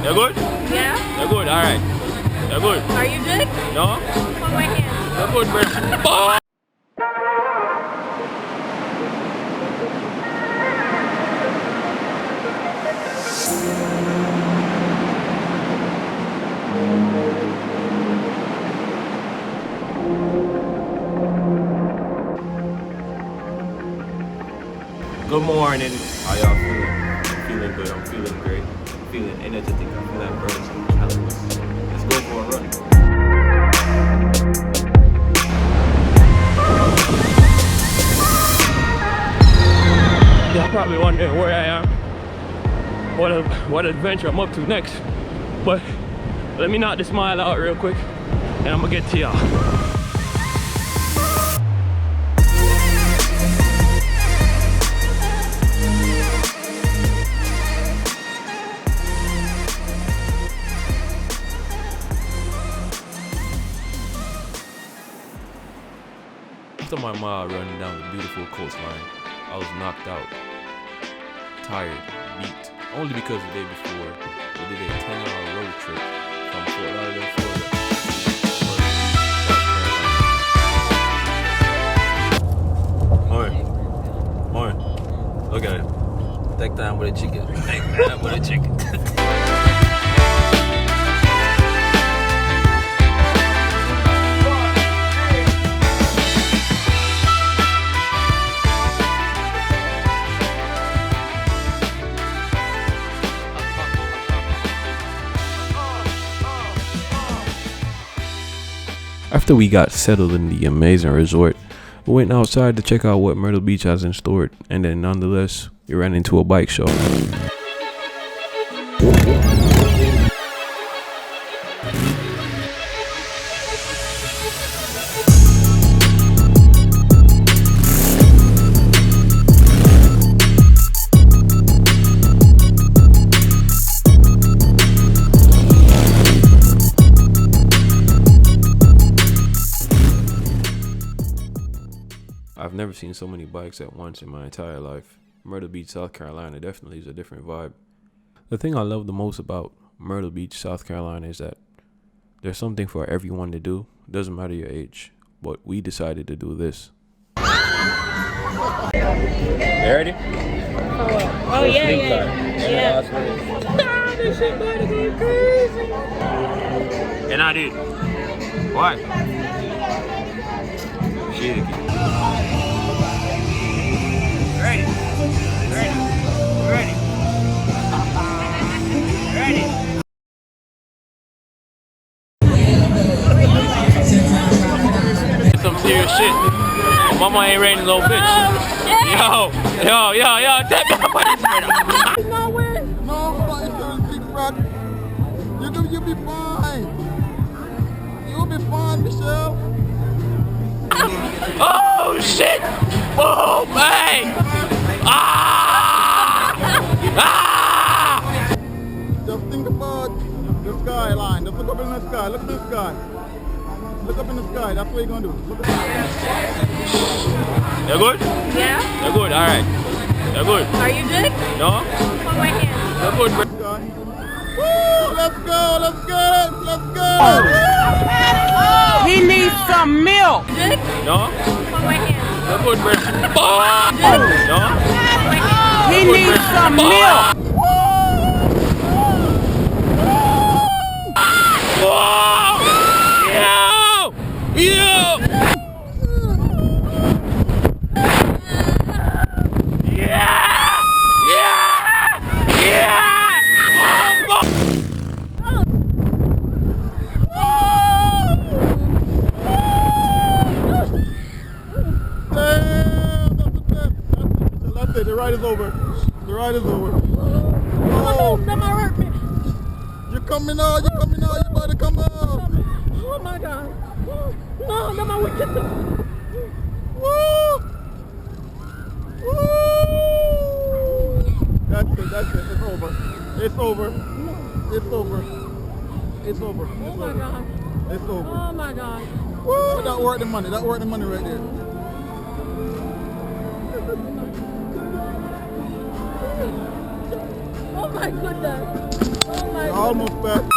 You're good? Yeah. You're good, alright. You're good. Are you good? No? Hold my hand. You're good, bro. Oh! Good morning. How y'all feeling? I'm feeling good. I'm feeling great. I'm feeling energetic. I feel like burning some calories. Let's go for a run. Y'all probably wondering where I am. What adventure I'm up to next. But let me knock this smile out real quick and I'm gonna get to y'all. After my mile running down the beautiful coastline, I was knocked out, tired, beat, only because the day before we did a 10-hour road trip from Fort Lauderdale, Florida. Morning. Look at it. Take time with a chicken. Take time with a chicken. After we got settled in the amazing resort, we went outside to check out what Myrtle Beach has in store, and then nonetheless, we ran into a bike show. I've never seen so many bikes at once in my entire life. Myrtle Beach, South Carolina definitely is a different vibe. The thing I love the most about Myrtle Beach, South Carolina is that there's something for everyone to do. It doesn't matter your age, but we decided to do this. You ready? Oh yeah. This shit about to go crazy. And I did. What? Shit. Ready. Some serious shit. Mama ain't ready, little bitch. Yo. Take me away. Nowhere. No, big rock. You'll be fine. You'll be fine, Michelle. Oh shit! Boom! Hey! Just think about the skyline. Just look up in the sky. Look at the sky. Look up in the sky. That's what you're gonna do. Look at the sky. You're good? Yeah. You're good. All right. You're good. Are you good? No? Hold my hand. You're good, bro. Woo! Let's go! He needs some milk. Good? No? Hold my hand. You're good, bro. No? Hold my hand. He needs some milk. Whoa! Yo! The ride is over. Oh, that might hurt me. You're coming out. You better come out. Oh my god. No, that might wicked. Woo! That's it. It's over. Oh my god. It's over. Oh my god. Woo! That worth the money right there. Oh my goodness. Oh my god. almost passed.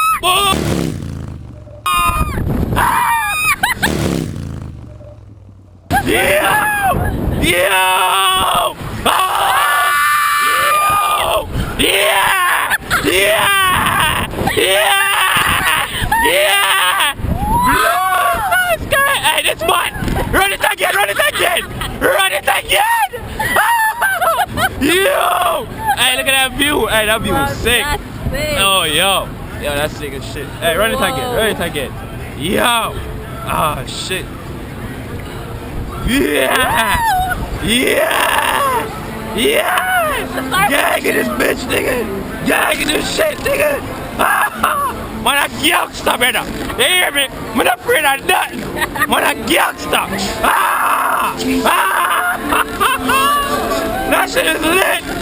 Hey, this one! Run it again! Run it again! Run it again! Yo! Hey, look at that view! Hey, that view is sick! Oh, yo! Yo, that's sick as shit. Hey, run it again! Run it again! Yo! Oh, shit! Yeah! Yeah! Yeah! Yeah, get this bitch, nigga! Yeah, get this shit, nigga! Man, a gangster, brother! You hear me? I'm not afraid of nothing! Man, a gangster! That shit is lit!